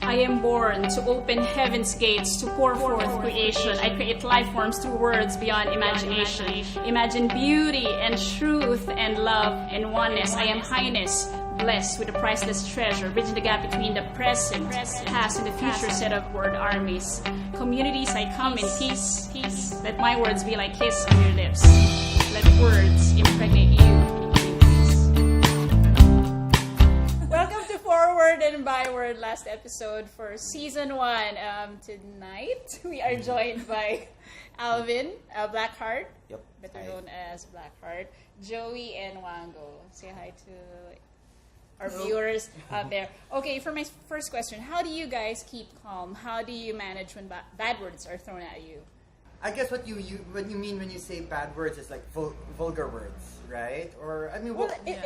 I am born to open heaven's gates, to pour forth creation. I create life forms through words beyond imagination. Imagine beauty and truth and love and oneness. I am highness, blessed with a priceless treasure, bridging the gap between the present, past, and the future set of word armies. Communities, I come in peace. Let my words be like kiss on your lips. Let words impregnate you. Welcome to Forward and Byword, last episode for season 1. Tonight we are joined by Alvin, Blackheart, better known as Blackheart, Joey, and Wanggo. Say hi to our viewers out there. Okay, for my first question, how do you guys keep calm? How do you manage when bad words are thrown at you? I guess what you mean when you say bad words is like vulgar words, right? Or I mean,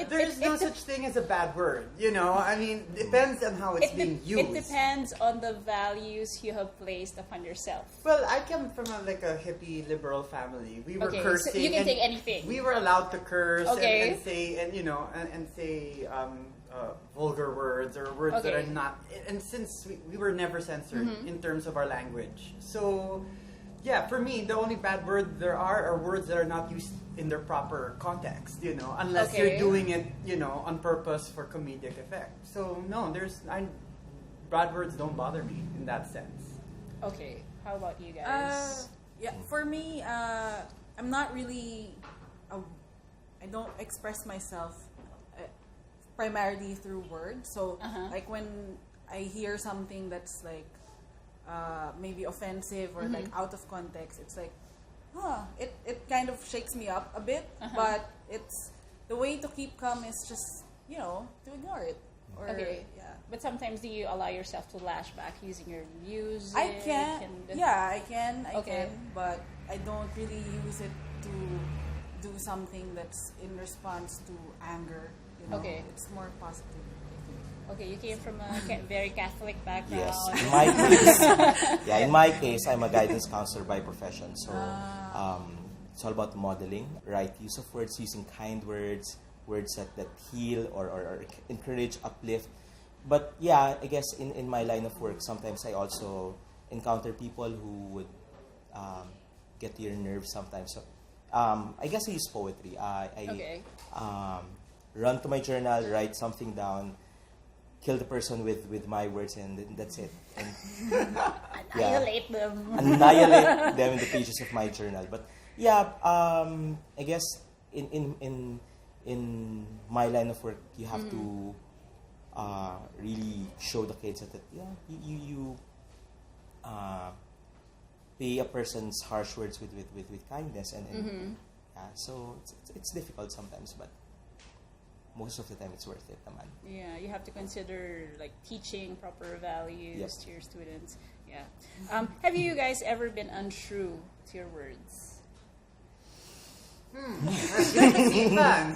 there's no such thing as a bad word, you know. I mean, it depends on how it's being used. It depends on the values you have placed upon yourself. Well, I come from a hippie liberal family. We were cursing. So you can take anything. We were allowed to curse and say vulgar words or words that are not. And since we were never censored in terms of our language, so. Yeah, for me, the only bad word there are words that are not used in their proper context, you know, unless you're doing it, you know, on purpose for comedic effect. So, no, bad words don't bother me in that sense. Okay, how about you guys? For me, I'm not really, I don't express myself primarily through words. So, like when I hear something that's like, maybe offensive or like out of context, it's like, it kind of shakes me up a bit, but it's the way to keep calm is just, you know, to ignore it. Or, but sometimes do you allow yourself to lash back using your music? I can, I can, but I don't really use it to do something that's in response to anger, you know? It's more positive. Okay, you came from a very Catholic background. Yes, in my case, in my case, I'm a guidance counselor by profession. So it's all about modeling, right use of words, using kind words, words that heal or encourage, uplift. But yeah, I guess in my line of work, sometimes I also encounter people who would get to your nerves sometimes. So I guess I use poetry. I run to my journal, write something down, kill the person with my words, and that's it. And, annihilate them. Annihilate them in the pages of my journal. But yeah, I guess in my line of work, you have to really show the kids that you pay a person's harsh words with kindness and so it's difficult sometimes, but most of the time it's worth it, naman. Yeah, you have to consider like teaching proper values to your students. Yeah. Have you guys ever been untrue to your words? That's really fun.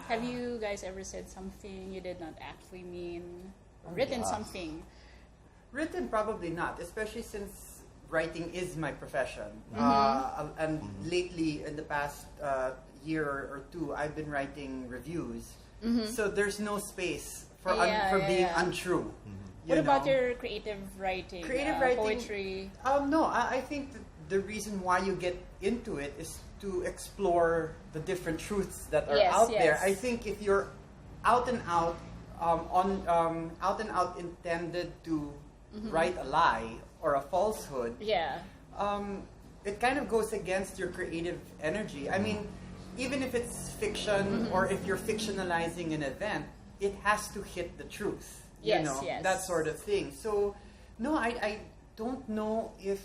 Have you guys ever said something you did not actually mean? Or written something? Written, probably not, especially since writing is my profession. And lately, in the past year or two, I've been writing reviews. So there's no space for being untrue. What about your creative writing? Poetry? No, I think the reason why you get into it is to explore the different truths that are out there. I think if you're out and out intended to write a lie or a falsehood, it kind of goes against your creative energy. I mean, even if it's fiction or if you're fictionalizing an event, it has to hit the truth. That sort of thing. So, no, I don't know if...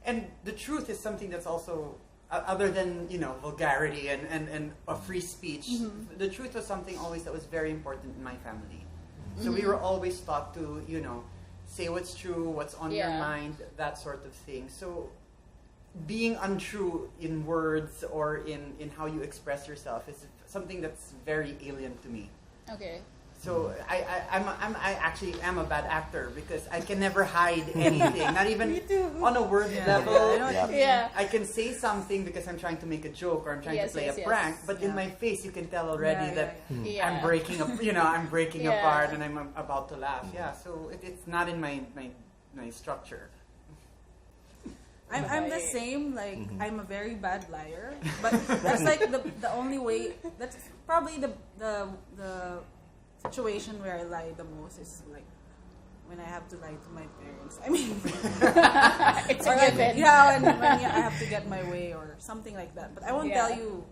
and the truth is something that's also, other than, vulgarity and a free speech, the truth was something always that was very important in my family. So we were always taught to, say what's true, what's on your mind, that sort of thing. So being untrue in words or in how you express yourself is something that's very alien to me. Okay. So I actually am a bad actor because I can never hide anything, not even on a word level. I can say something because I'm trying to make a joke or I'm trying to play a prank, but in my face you can tell already that I'm breaking up. I'm breaking apart and I'm about to laugh. So it's not in my structure. I'm the same. Like I'm a very bad liar, but that's like the only way. That's probably the situation where I lie the most is like when I have to lie to my parents. I mean, it's a given. And when I have to get my way or something like that. But I won't tell you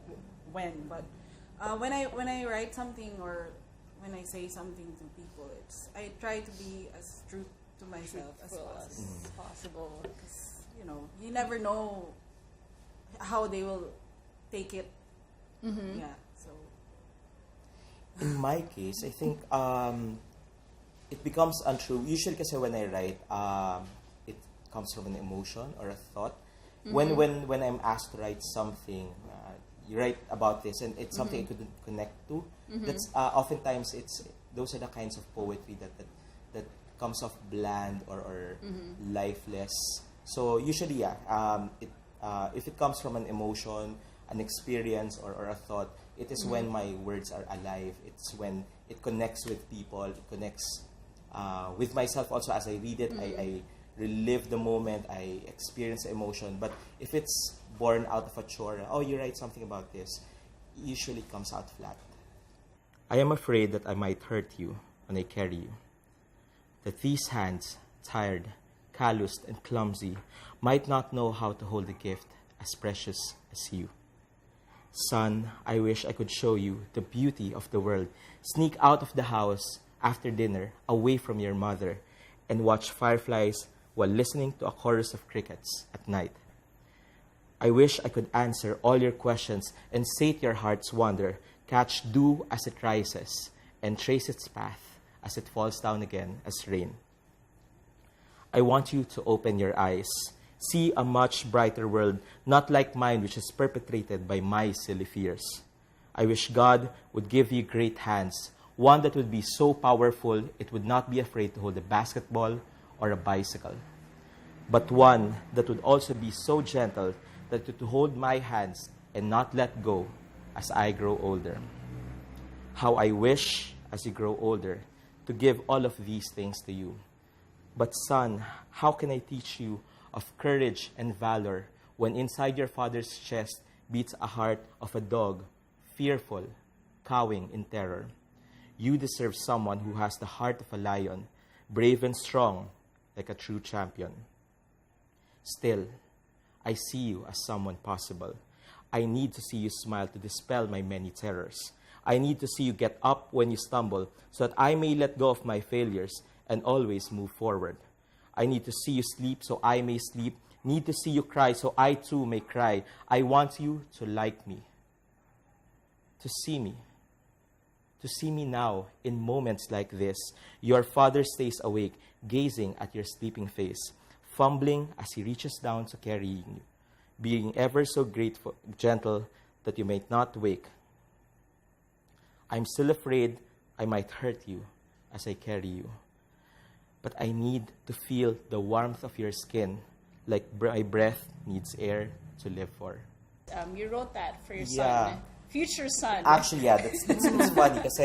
when. But when I write something or when I say something to people, I try to be as true to myself as possible. Because you never know how they will take it. Yeah. In my case, I think it becomes untrue. Usually, kasi when I write, it comes from an emotion or a thought. When I'm asked to write something, you write about this, and it's something I couldn't connect to. That's oftentimes those are the kinds of poetry that comes off bland or lifeless. So usually, if it comes from an emotion, an experience, or a thought, it is when my words are alive. It's when it connects with people. It connects with myself also. As I read it, I relive the moment. I experience emotion. But if it's born out of a chore, you write something about this, usually it comes out flat. I am afraid that I might hurt you when I carry you. That these hands, tired, calloused, and clumsy, might not know how to hold a gift as precious as you. Son, I wish I could show you the beauty of the world. Sneak out of the house after dinner, away from your mother, and watch fireflies while listening to a chorus of crickets at night. I wish I could answer all your questions and sate your heart's wonder, catch dew as it rises, and trace its path as it falls down again as rain. I want you to open your eyes, see a much brighter world, not like mine, which is perpetrated by my silly fears. I wish God would give you great hands, one that would be so powerful it would not be afraid to hold a basketball or a bicycle, but one that would also be so gentle that it would hold my hands and not let go as I grow older. How I wish, as you grow older, to give all of these things to you. But son, how can I teach you of courage and valor when inside your father's chest beats a heart of a dog, fearful, cowing in terror? You deserve someone who has the heart of a lion, brave and strong, like a true champion. Still, I see you as someone possible. I need to see you smile to dispel my many terrors. I need to see you get up when you stumble so that I may let go of my failures and always move forward. I need to see you sleep so I may sleep. Need to see you cry so I too may cry. I want you to like me. To see me. To see me now in moments like this. Your father stays awake, gazing at your sleeping face, fumbling as he reaches down to carry you, being ever so grateful, gentle that you may not wake. I'm still afraid I might hurt you as I carry you. But I need to feel the warmth of your skin, like my breath needs air to live for. You wrote that for your son, future son. Actually, it's funny because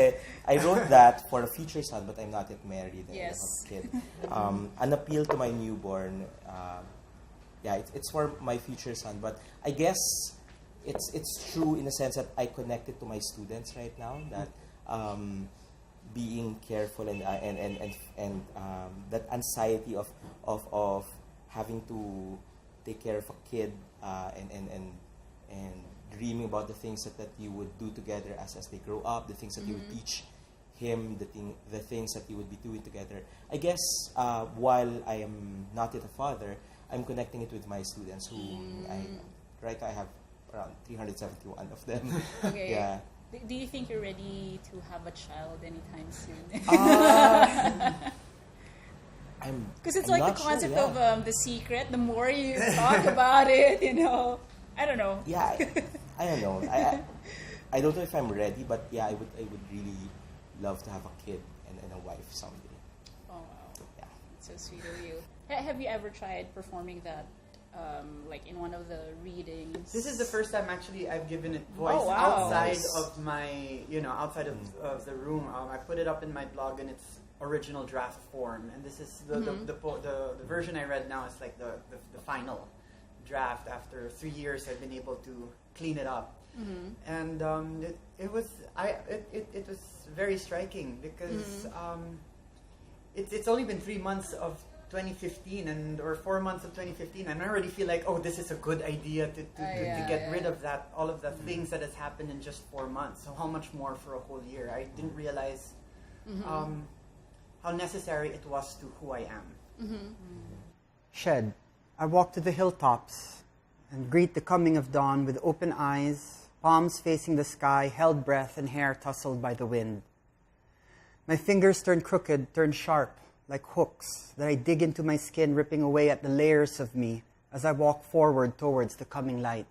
I wrote that for a future son, but I'm not yet married. Yes. I have a kid. An appeal to my newborn. It's for my future son, but I guess it's true in the sense that I connected to my students right now that. Being careful and that anxiety of having to take care of a kid and dreaming about the things that you would do together as they grow up, the things that you would teach him, the things that you would be doing together. I guess while I am not yet a father, I'm connecting it with my students who right now I have around 371 of them. Okay. Yeah. Do you think you're ready to have a child anytime soon? Because it's like the concept of The Secret. The more you talk about it, I don't know. Yeah, I don't know. I don't know if I'm ready, but I would really love to have a kid and a wife someday. Oh, wow. Yeah. So sweet of you. Have you ever tried performing that, like in one of the readings? This is the first time actually I've given it voice outside of my, outside of the room. I put it up in my blog in its original draft form, and this is the version I read now is like the final draft. After 3 years, I've been able to clean it up, and it was very striking because it's only been 3 months of 2015 or 4 months of 2015, and I already feel like, oh, this is a good idea to get rid of that, all of the things that has happened in just 4 months. So how much more for a whole year? I didn't realize how necessary it was to who I am. Shed. I walk to the hilltops and greet the coming of dawn with open eyes, palms facing the sky, held breath, and hair tousled by the wind. My fingers turn crooked, turn sharp, like hooks that I dig into my skin, ripping away at the layers of me as I walk forward towards the coming light.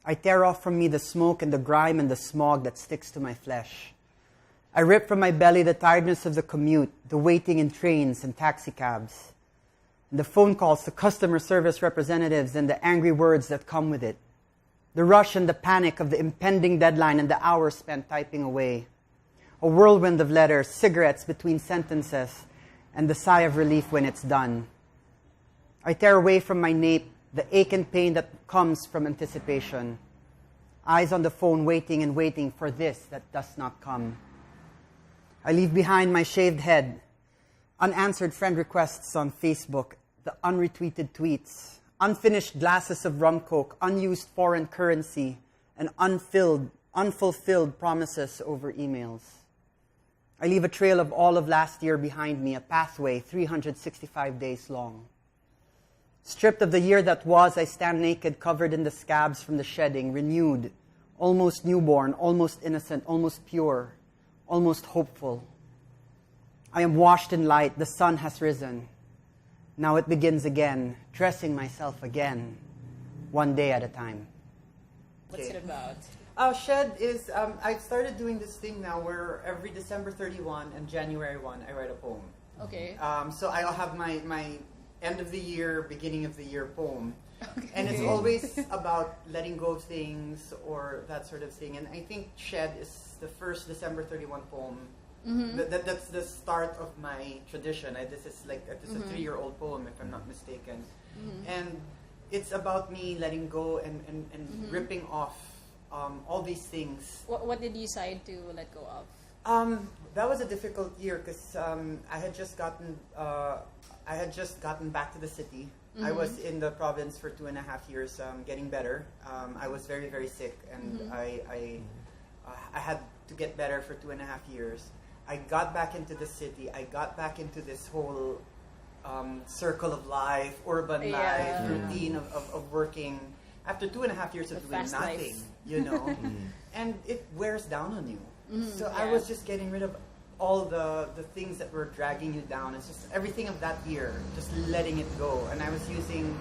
I tear off from me the smoke and the grime and the smog that sticks to my flesh. I rip from my belly the tiredness of the commute, the waiting in trains and taxicabs, and the phone calls to customer service representatives and the angry words that come with it, the rush and the panic of the impending deadline and the hours spent typing away, a whirlwind of letters, cigarettes between sentences, and the sigh of relief when it's done. I tear away from my nape the ache and pain that comes from anticipation, eyes on the phone waiting and waiting for this that does not come. I leave behind my shaved head, unanswered friend requests on Facebook, the unretweeted tweets, unfinished glasses of rum coke, unused foreign currency, and unfulfilled promises over emails. I leave a trail of all of last year behind me, a pathway 365 days long. Stripped of the year that was, I stand naked, covered in the scabs from the shedding, renewed, almost newborn, almost innocent, almost pure, almost hopeful. I am washed in light. The sun has risen. Now it begins again, dressing myself again, one day at a time. What's it about? Shed is, I've started doing this thing now where every December 31 and January 1, I write a poem. Okay. So I'll have my end of the year, beginning of the year poem. Okay. And it's always about letting go of things or that sort of thing. And I think Shed is the first December 31 poem. That's the start of my tradition. This is a 3-year-old poem, if I'm not mistaken. And it's about me letting go and ripping off all these things. What did you decide to let go of? That was a difficult year because I had just gotten back to the city. I was in the province for 2.5 years, getting better. I was very, very sick, and I had to get better for 2.5 years. I got back into the city. I got back into this whole circle of life, urban life, routine of working. After 2.5 years of doing nothing, and it wears down on you. So I was just getting rid of all the things that were dragging you down. It's just everything of that year, just letting it go. And I was using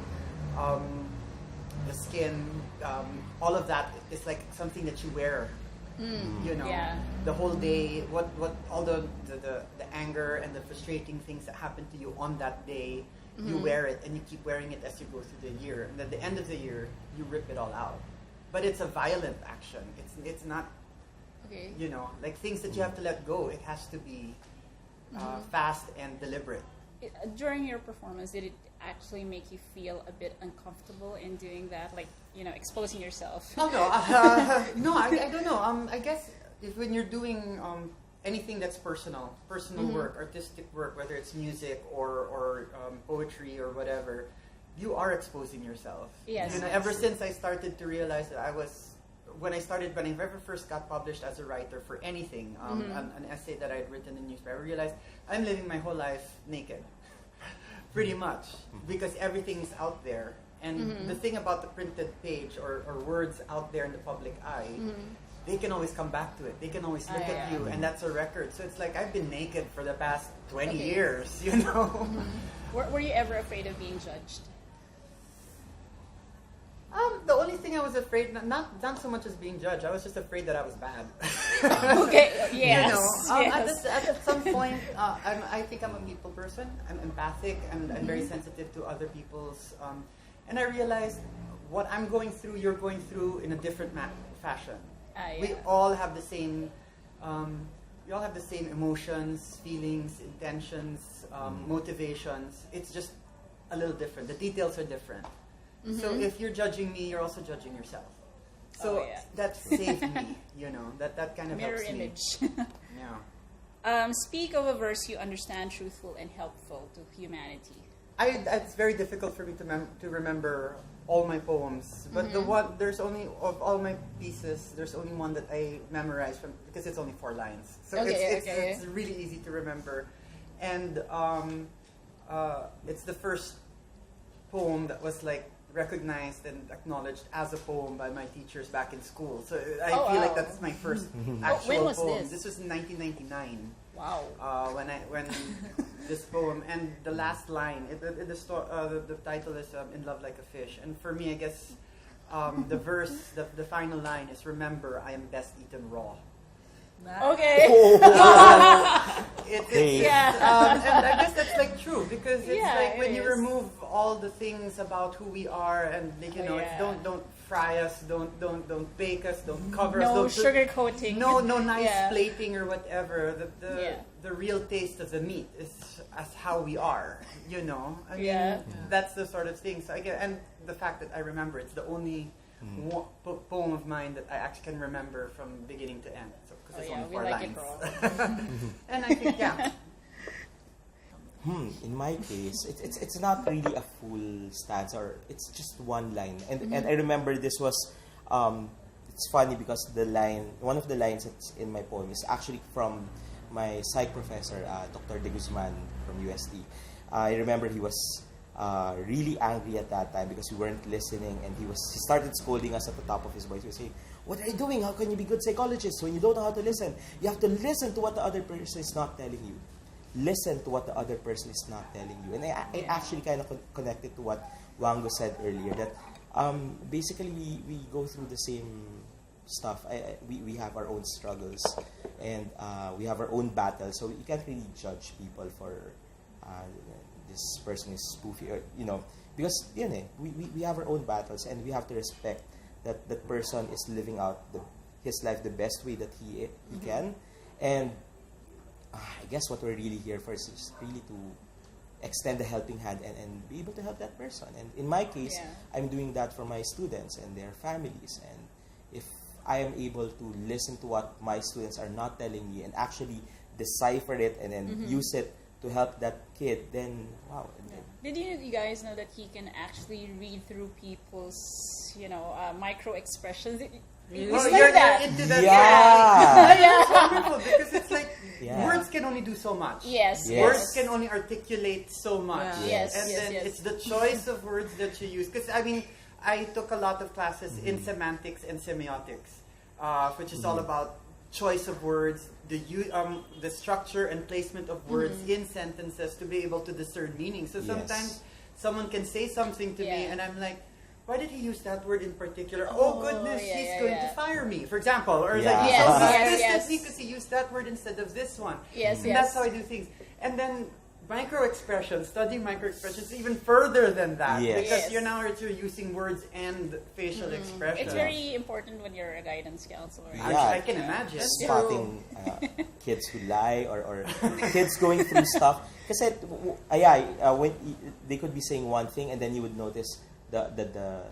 the skin, all of that is like something that you wear. The whole day, what all the anger and the frustrating things that happen to you on that day, you wear it and you keep wearing it as you go through the year. And at the end of the year, you rip it all out. But it's a violent action. It's not, like things that you have to let go. It has to be fast and deliberate. During your performance, did it actually make you feel a bit uncomfortable in doing that, like exposing yourself? Oh no, no, I don't know. I guess when you're doing anything that's personal work, artistic work, whether it's music or poetry or whatever, you are exposing yourself. Yes. Ever since I started to realize that when I ever first got published as a writer for anything, an essay that I had written in newspaper, I realized I'm living my whole life naked, pretty much, because everything's out there. And the thing about the printed page or words out there in the public eye, they can always come back to it. They can always look at you, and that's a record. So it's like I've been naked for the past 20 years, Were you ever afraid of being judged? The only thing I was afraid, not so much as being judged, I was just afraid that I was bad. Okay, yes. At some point, I think I'm a people person. I'm empathic, and I'm very sensitive to other people's, and I realized what I'm going through, you're going through in a different fashion. We all have the same, emotions, feelings, intentions, motivations. It's just a little different. The details are different. So if you're judging me, you're also judging yourself. So that saved me, that kind of mirror helps image. me. Speak of a verse you understand truthful and helpful to humanity. It's very difficult for me to remember all my poems, but there's only, of all my pieces, there's only one that I memorized because it's only 4 lines. So it's really easy to remember. And it's the first poem that was like recognized and acknowledged as a poem by my teachers back in school. So I feel like that's my first actual when was poem. this? This was in 1999. Wow. When this poem, and the last line, the title is "In Love Like a Fish," and for me, I guess the verse, the final line is, "Remember, I am best eaten raw." Okay. And I guess that's like true, because it's like when you remove all the things about who we are, and like, it's don't fry us, don't bake us, don't cover us, no sugar coating, no nice plating or whatever. The real taste of the meat is as how we are. I mean, that's the sort of thing. So and the fact that I remember, it's the only poem of mine that I actually can remember from beginning to end. So because it's only 4 lines. And I think in my case, it's not really a full stanza, or it's just one line. And I remember this was, it's funny because one of the lines that's in my poem is actually from my psych professor, Dr. De Guzman from UST. I remember he was really angry at that time because we weren't listening, and he started scolding us at the top of his voice. He was saying, "What are you doing? How can you be good psychologists when you don't know how to listen? You have to listen to what the other person is not telling you. Listen to what the other person is not telling you." And I actually kind of connected to what Wanggo said earlier, that basically we go through the same stuff. We have our own struggles, and we have our own battles, so you can't really judge people for this person is spoofy, or because we have our own battles, and we have to respect that that person is living out his life the best way that he can. And I guess what we're really here for is really to extend a helping hand and be able to help that person. And in my case, I'm doing that for my students and their families. And if I am able to listen to what my students are not telling me and actually decipher it and then use it to help that kid, then wow. Did you guys know that he can actually read through people's, micro expressions? You're into that. It's wonderful, because it's like words can only do so much. Yes. Words can only articulate so much. Yes. And then it's the choice of words that you use. Because I took a lot of classes in semantics and semiotics, which is all about choice of words, the structure and placement of words in sentences to be able to discern meaning. So sometimes someone can say something to me, and I'm like, why did he use that word in particular? Oh goodness, he's going to fire me, for example. Or because he used that word instead of this one. And that's how I do things. And then studying micro-expressions even further than that. Because you're using words and facial expressions. It's very important when you're a guidance counselor. I can imagine. Spotting kids who lie or kids going through stuff. Kasi, when they could be saying one thing, and then you would notice the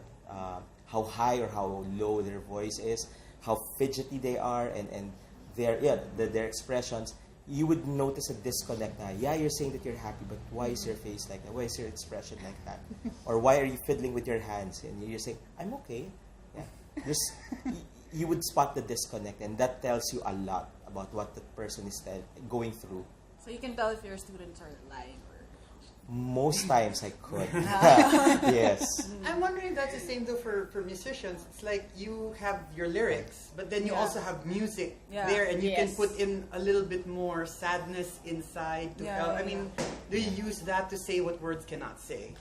how high or how low their voice is, how fidgety they are, and their expressions. You would notice a disconnect. You're saying that you're happy, but why is your face like that? Why is your expression like that? Or why are you fiddling with your hands? And you're saying, I'm okay. You would spot the disconnect, and that tells you a lot about what the person is going through. So you can tell if your students are lying. Most times I could. Yes. I'm wondering if that's the same though for musicians. It's like you have your lyrics, but then you also have music there, and you can put in a little bit more sadness inside to help. Do you use that to say what words cannot say?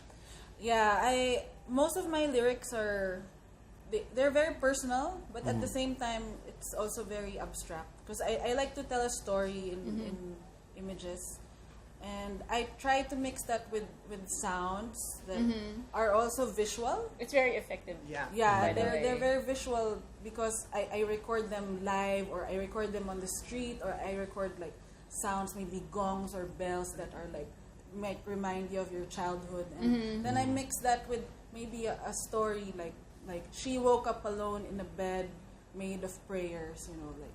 Yeah, most of my lyrics are they're very personal, but at the same time it's also very abstract because I like to tell a story in images, and I try to mix that with sounds that are also visual. It's very effective. Yeah, they're very visual because I record them live, or I record them on the street, or I record like sounds, maybe gongs or bells that are like might remind you of your childhood, and then I mix that with maybe a story like she woke up alone in a bed made of prayers, like.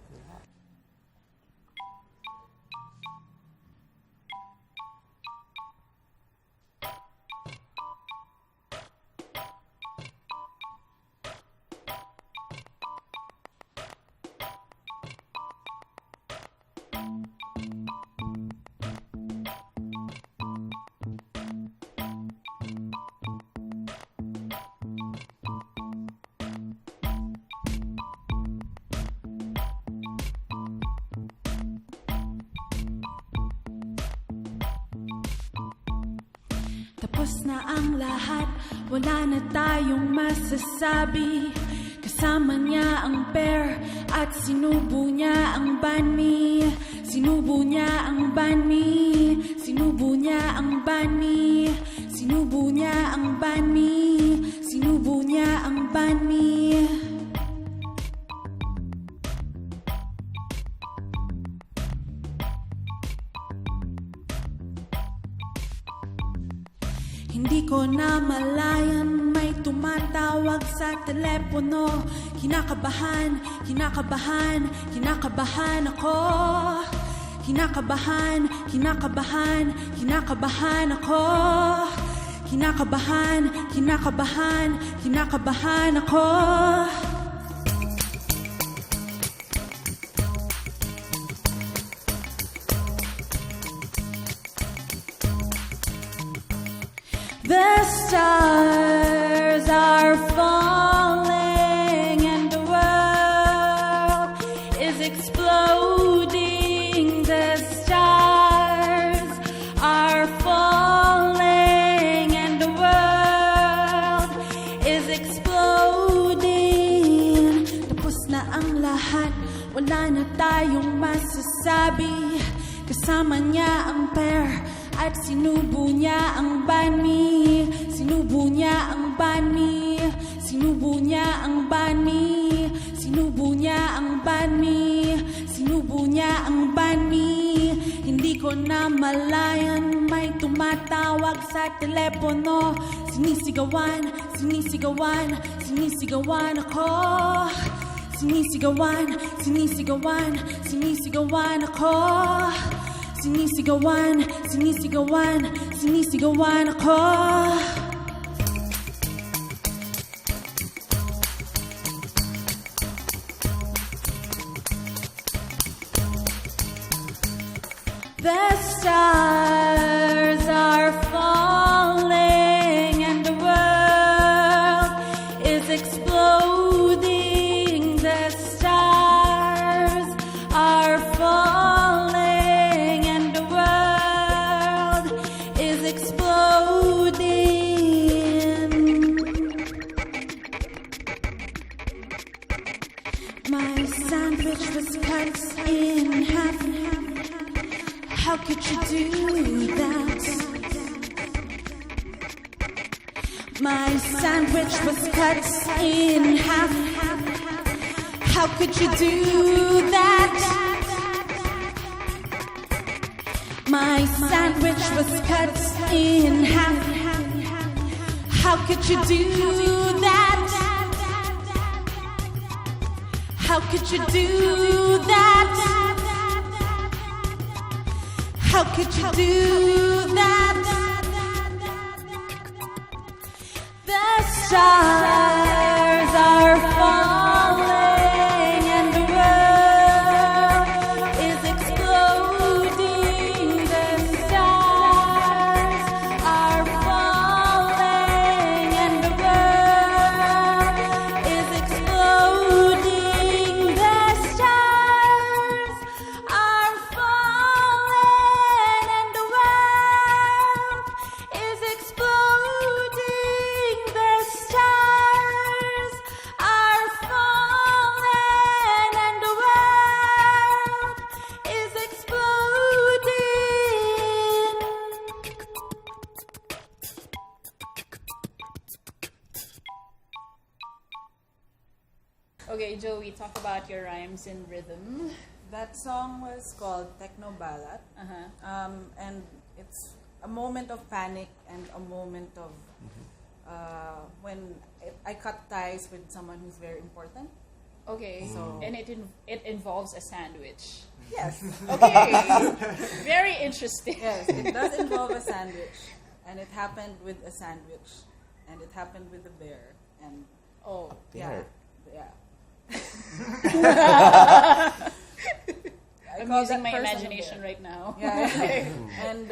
Tapos na ang lahat, wala na tayong masasabi. Kasama niya ang pear at sinubo niya ang banmi. Sinubo niya ang banmi. Sinubo niya ang banmi. Sinubo niya ang banmi. Sinubo niya ang banmi. Hindi ko na malayan, may tumatawag sa telepono. Kinakabahan, kinakabahan, kinakabahan ako. Kinakabahan, kinakabahan, kinakabahan ako. Kinakabahan, kinakabahan, kinakabahan ako. The stars are falling and the world is exploding. The stars are falling and the world is exploding. Tapos na ang lahat, wala na tayong masasabi. Kasama niya ang pear at sinubo niya ang banmi. Sinubo niya ang banmi. Sinubo niya ang banmi. Sinubo niya ang banmi. Sinubo niya ang banmi. Hindi ko na malayan, may tumatawag sa telepono. Sinisigawan, sinisigawan, sinisigawan ako. Sinisigawan, sinisigawan, sinisigawan ako. Sinisigawan, sinisigawan, sinisigawan ako. The stars are falling and the world is exploding. The stars are falling and the world is exploding. My sandwich was cut in half. How could you do that? My sandwich was cut in half. How could you do that? My sandwich was cut in half. How could you do that? How could you do that? How could you do that? The stars are falling and the world is exploding. The stars are falling and the world is exploding. The stars are falling and the world is exploding. Okay, Joey, talk about your rhymes and rhythm. That song was called Techno Ballad. And it's a moment of panic and a moment of when I cut ties with someone who's very important. Okay, So and it involves a sandwich. yes, Okay, very interesting. yes, it does involve a sandwich, and it happened with a sandwich, and it happened with a bear, and Oh, There. yeah. I'm call using that my person a imagination bear. right now. Yeah, and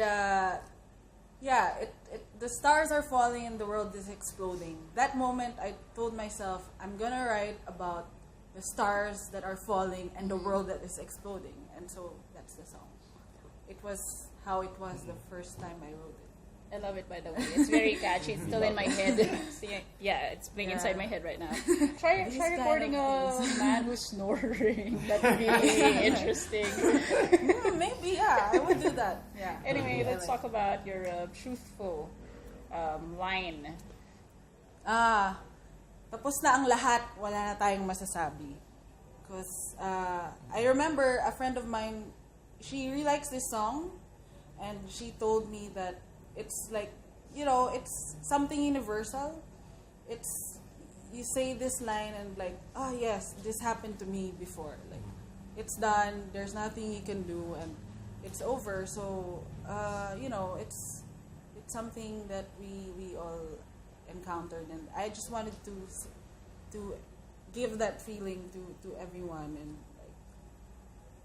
the stars are falling and the world is exploding. That moment, I told myself, I'm gonna write about the stars that are falling and the world that is exploding, and so that's the song. It was how it was the first time I wrote it. I love it, by the way. It's very catchy. It's still in my head. Yeah, it's being inside my head right now. Try These recording kind a of man who's snoring. That would be interesting. Maybe, yeah, I would do that. Yeah. Anyway, let's talk about your truthful line. Tapos na ang lahat, wala na tayong masasabi. Because I remember a friend of mine, she really likes this song, and she told me that it's like, it's something universal. It's, you say this line and like, yes, this happened to me before. Like, it's done, there's nothing you can do, and it's over. So, it's something that we all encountered, and I just wanted to give that feeling to everyone, and like,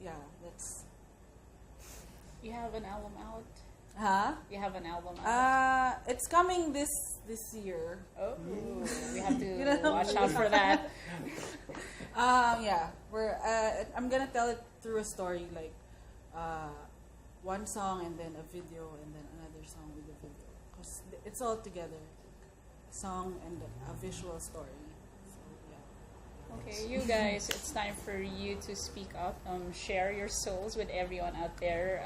yeah, that's. You have an album out? Huh? You have an album out? It's coming this year. Oh, we have to watch out for that. Yeah, I'm gonna tell it through a story, like one song and then a video and then another song with a video, because it's all together, song and a visual story. So yeah. Okay, you guys, it's time for you to speak up. Share your souls with everyone out there.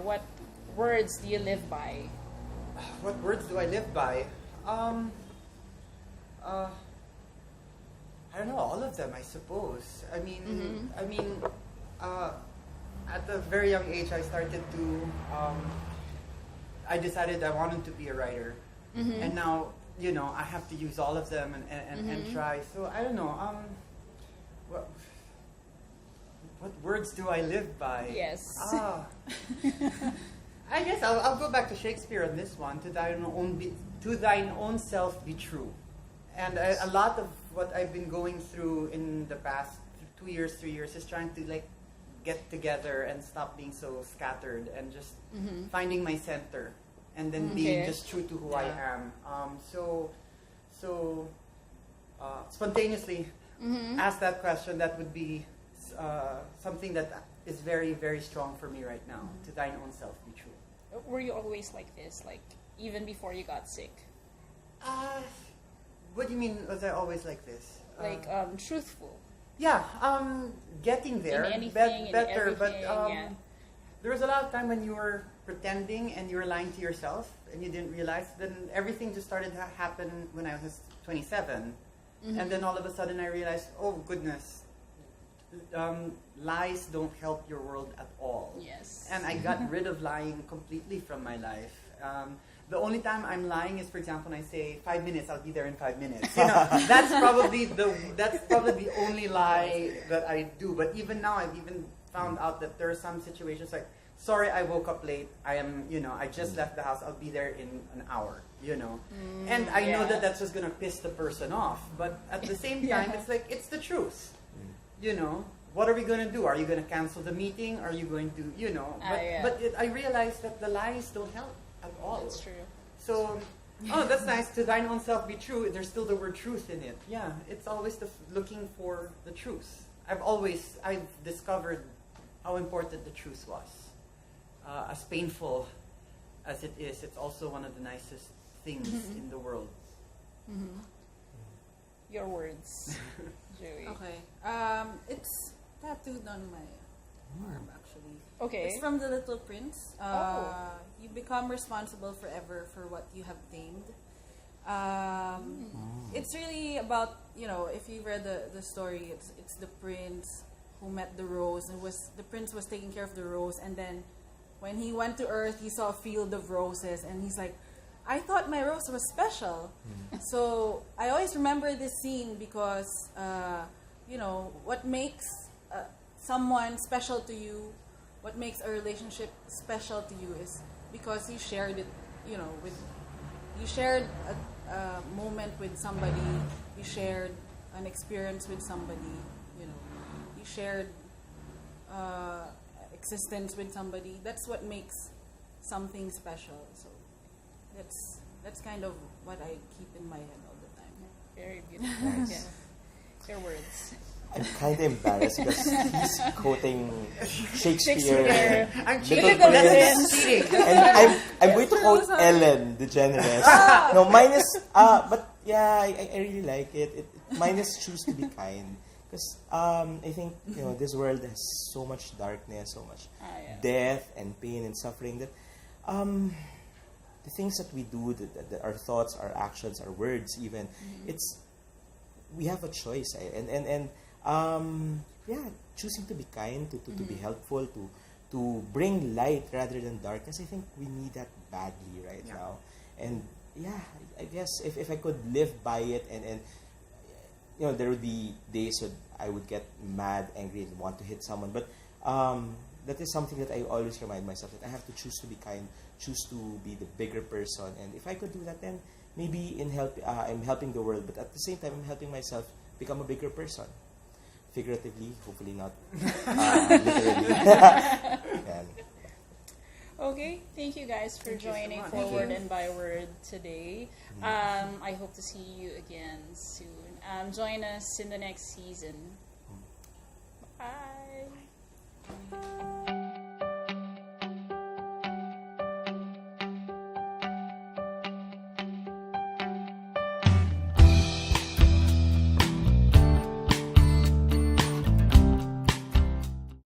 What words do you live by? What words do I live by? I don't know, all of them, I suppose. I mean, at a very young age, I started to. I decided I wanted to be a writer, and now I have to use all of them and try. So I don't know. What words do I live by? Yes. I guess I'll go back to Shakespeare on this one. To thine own self be true. And a lot of what I've been going through in the past 2 years, 3 years is trying to like get together and stop being so scattered and just finding my center and then being just true to who I am. So spontaneously ask that question. That would be something that is very, very strong for me right now. To thine own self be true. Were you always like this, like even before you got sick? What do you mean? Was I always like this? Like truthful. Yeah, getting there, in anything, better. in But everything, there was a lot of time when you were pretending and you were lying to yourself and you didn't realize. Then everything just started to happen when I was 27, and then all of a sudden I realized, oh goodness, lies don't help your world at all. Yes. And I got rid of lying completely from my life. The only time I'm lying is, for example, when I say 5 minutes, I'll be there in 5 minutes. That's probably the only lie that I do. But even now, I've even found out that there are some situations like, sorry, I woke up late. I just left the house. I'll be there in an hour. And I know that that's just gonna piss the person off. But at the same time, it's like it's the truth. What are we going to do? Are you going to cancel the meeting? Are you going to, But I realized that the lies don't help at all. That's true. So, that's nice. To thine own self be true. There's still the word truth in it. Yeah, it's always looking for the truth. I've discovered how important the truth was. As painful as it is, it's also one of the nicest things in the world. Your words, Joey. Okay. It's tattooed on my arm, actually. Okay. It's from The Little Prince. You become responsible forever for what you have tamed. It's really about, if you read the story, it's the prince who met the rose, and the prince was taking care of the rose, and then when he went to Earth, he saw a field of roses, and he's like, I thought my rose was special. So I always remember this scene because, what makes someone special to you, what makes a relationship special to you is because you shared it, you shared a moment with somebody, you shared an experience with somebody, you shared existence with somebody. That's what makes something special. So that's kind of what I keep in my head all the time. Very beautiful. Nice. Yeah. Your words. I'm kind of embarrassed because he's quoting Shakespeare. I'm Little cheating. Prince. And I'm going to quote Ellen DeGeneres. No, mine is, but yeah, I really like it. Mine is choose to be kind. Because I think, this world has so much darkness, so much death and pain and suffering that the things that we do, our thoughts, our actions, our words even, we have a choice. And choosing to be kind, to be helpful, to bring light rather than darkness. I think we need that badly right now. And I guess if I could live by it and there would be days when I would get mad, angry, and want to hit someone. But that is something that I always remind myself that I have to choose to be kind, choose to be the bigger person. And if I could do that, then maybe I'm helping the world. But at the same time, I'm helping myself become a bigger person. Figuratively, hopefully not literally. Okay, thank you guys for joining Forward and Byword today. I hope to see you again soon. Join us in the next season.